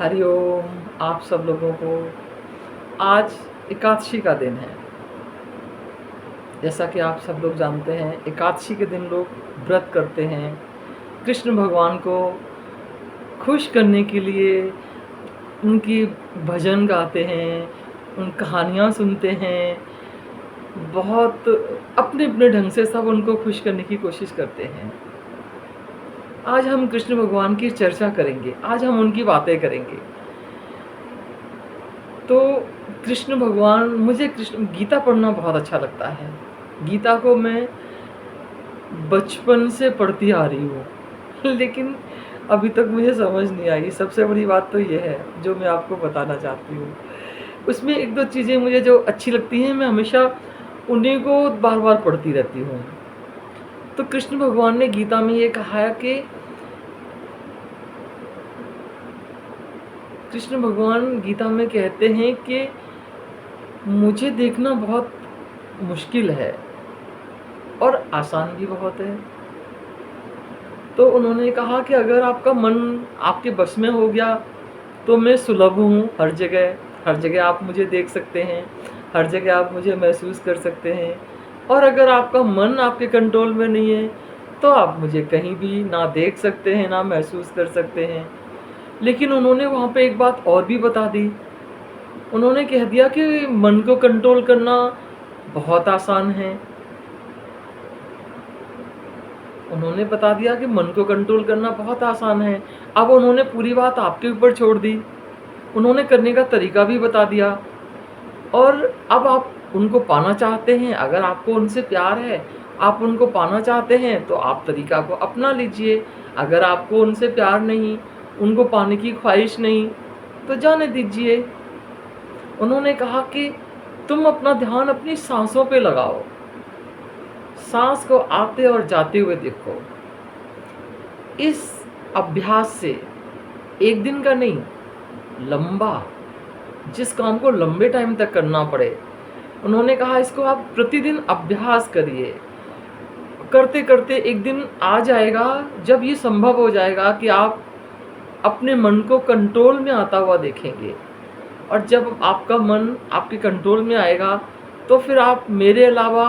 हरिओम। आप सब लोगों को आज एकादशी का दिन है। जैसा कि आप सब लोग जानते हैं, एकादशी के दिन लोग व्रत करते हैं, कृष्ण भगवान को खुश करने के लिए उनकी भजन गाते हैं, उन कहानियाँ सुनते हैं, बहुत अपने अपने ढंग से सब उनको खुश करने की कोशिश करते हैं। आज हम कृष्ण भगवान की चर्चा करेंगे, आज हम उनकी बातें करेंगे। तो कृष्ण भगवान, मुझे कृष्ण गीता पढ़ना बहुत अच्छा लगता है। गीता को मैं बचपन से पढ़ती आ रही हूँ लेकिन अभी तक मुझे समझ नहीं आई। सबसे बड़ी बात तो ये है जो मैं आपको बताना चाहती हूँ। उसमें एक दो चीज़ें मुझे जो अच्छी लगती हैं, मैं हमेशा उन्हीं को बार बार पढ़ती रहती हूँ। तो कृष्ण भगवान ने गीता में ये कहा है कि कृष्ण भगवान गीता में कहते हैं कि मुझे देखना बहुत मुश्किल है और आसान भी बहुत है। तो उन्होंने कहा कि अगर आपका मन आपके बस में हो गया तो मैं सुलभ हूँ हर जगह आप मुझे देख सकते हैं, हर जगह आप मुझे महसूस कर सकते हैं। और अगर आपका मन आपके कंट्रोल में नहीं है तो आप मुझे कहीं भी ना देख सकते हैं, ना महसूस कर सकते हैं। लेकिन उन्होंने वहाँ पे एक बात और भी बता दी। उन्होंने कह दिया कि मन को कंट्रोल करना बहुत आसान है। उन्होंने बता दिया कि मन को कंट्रोल करना बहुत आसान है। अब उन्होंने पूरी बात आपके ऊपर छोड़ दी, उन्होंने करने का तरीका भी बता दिया। और अब आप उनको पाना चाहते हैं, अगर आपको उनसे प्यार है, आप उनको पाना चाहते हैं तो आप तरीका को अपना लीजिए। अगर आपको उनसे प्यार नहीं, उनको पाने की ख्वाहिश नहीं, तो जाने दीजिए। उन्होंने कहा कि तुम अपना ध्यान अपनी सांसों पे लगाओ, सांस को आते और जाते हुए देखो। इस अभ्यास से एक दिन का नहीं, लंबा, जिस काम को लंबे टाइम तक करना पड़े, उन्होंने कहा इसको आप प्रतिदिन अभ्यास करिए। करते करते एक दिन आ जाएगा जब ये संभव हो जाएगा कि आप अपने मन को कंट्रोल में आता हुआ देखेंगे। और जब आपका मन आपके कंट्रोल में आएगा तो फिर आप मेरे अलावा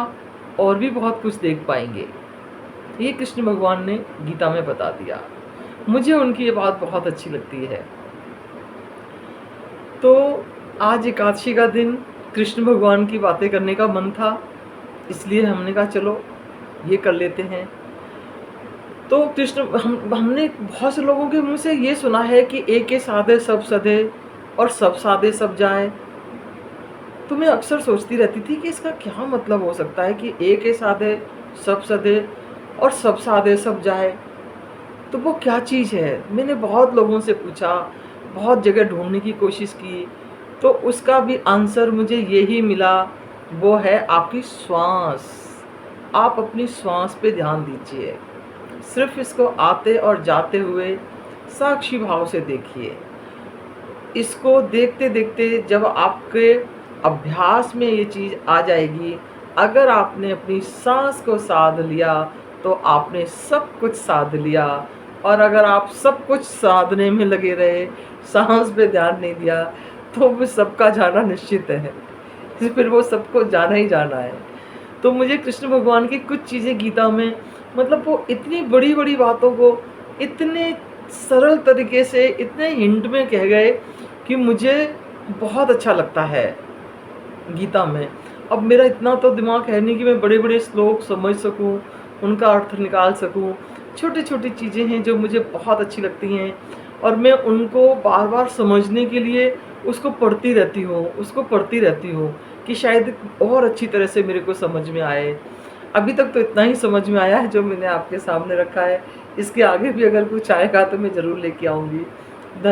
और भी बहुत कुछ देख पाएंगे। ये कृष्ण भगवान ने गीता में बता दिया। मुझे उनकी ये बात बहुत अच्छी लगती है। तो आज एकादशी का दिन, कृष्ण भगवान की बातें करने का मन था, इसलिए हमने कहा चलो ये कर लेते हैं। तो कृष्ण हमने बहुत से लोगों के मुंह से ये सुना है कि एक साधे सब सधे और सब साधे सब जाए। तो मैं अक्सर सोचती रहती थी कि इसका क्या मतलब हो सकता है कि एक साधे सब सधे और सब साधे सब जाए। तो वो क्या चीज़ है? मैंने बहुत लोगों से पूछा, बहुत जगह ढूंढने की कोशिश की, तो उसका भी आंसर मुझे यही मिला, वो है आपकी श्वास। आप अपनी श्वास पे ध्यान दीजिए, सिर्फ इसको आते और जाते हुए साक्षी भाव से देखिए। इसको देखते देखते जब आपके अभ्यास में ये चीज़ आ जाएगी, अगर आपने अपनी सांस को साध लिया तो आपने सब कुछ साध लिया। और अगर आप सब कुछ साधने में लगे रहे, सांस पे ध्यान नहीं दिया, तो वो सबका जाना निश्चित है, फिर वो सबको जाना ही जाना है। तो मुझे कृष्ण भगवान की कुछ चीज़ें गीता में, मतलब वो इतनी बड़ी बड़ी बातों को इतने सरल तरीके से, इतने हिंट में कह गए कि मुझे बहुत अच्छा लगता है गीता में। अब मेरा इतना तो दिमाग है नहीं कि मैं बड़े बड़े श्लोक समझ सकूं, उनका अर्थ निकाल सकूं। छोटी छोटी चीज़ें हैं जो मुझे बहुत अच्छी लगती हैं और मैं उनको बार बार समझने के लिए उसको पढ़ती रहती हूँ कि शायद और अच्छी तरह से मेरे को समझ में आए। अभी तक तो इतना ही समझ में आया है जो मैंने आपके सामने रखा है। इसके आगे भी अगर कुछ आएगा तो मैं ज़रूर लेके आऊँगी।